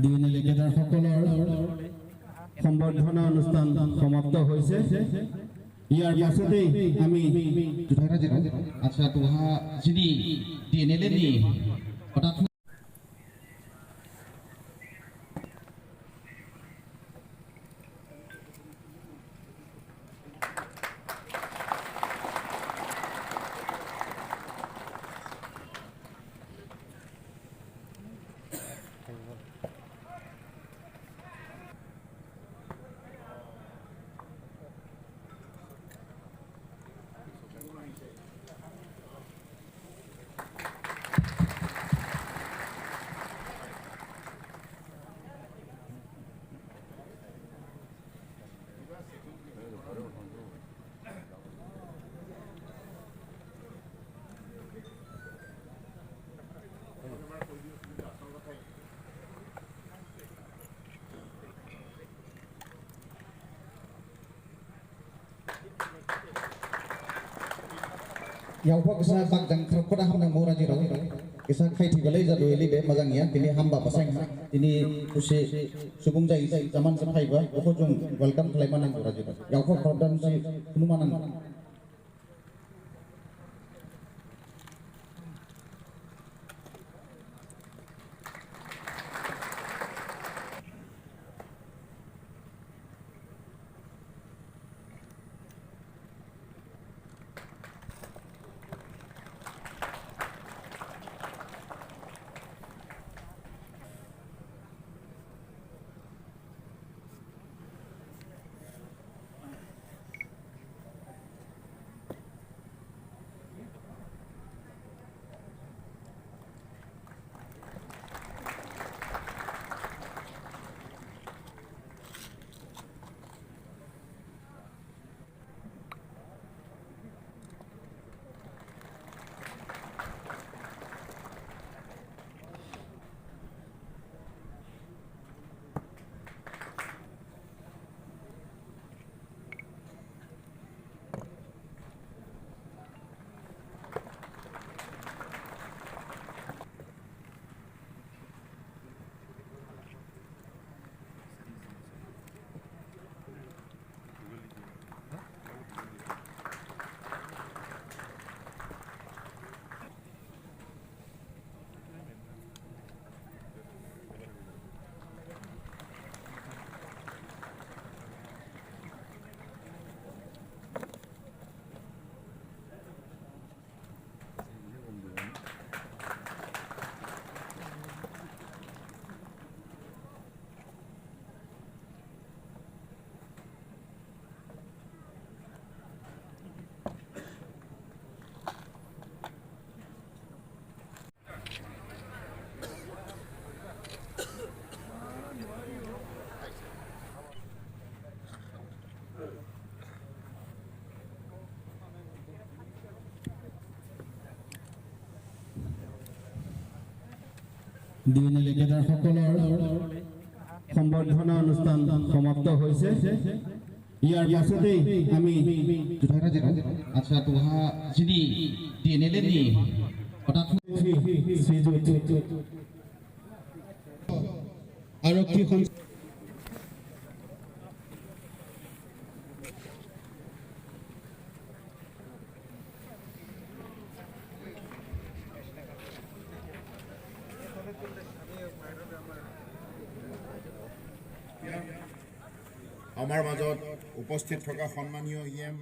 দিনে কেদাৰ সকলৰ সম্বৰ্ধনা অনুষ্ঠান সমাপ্ত হৈছে। ইয়াৰ পাছতেই আমি আচ্ছা তোহা যিনি ডিএনএল নি হঠাৎ Yang pokok saya bang jang terkodah hamdang murah jiro. Kisah khai thì lấy ra đuổi đi để mà rằng nhé, thì ham bà pasang ha, thì kusi subung jai zaman sampai gua, aku jung welcome ke Lebanon juga juga. Gak kok korban si penumanan. DNL একেদাৰ সকলৰ সম্বৰ্ধনা অনুষ্ঠান সমাপ্ত হৈছে ইয়াৰ পাছতেই আমি Saudara Jero, acara Tuhan sini di Neleni, otak শ্ৰীযুত আৰক্ষী আমাৰ মাজত উপস্থিত থকা সন্মানীয় ইএম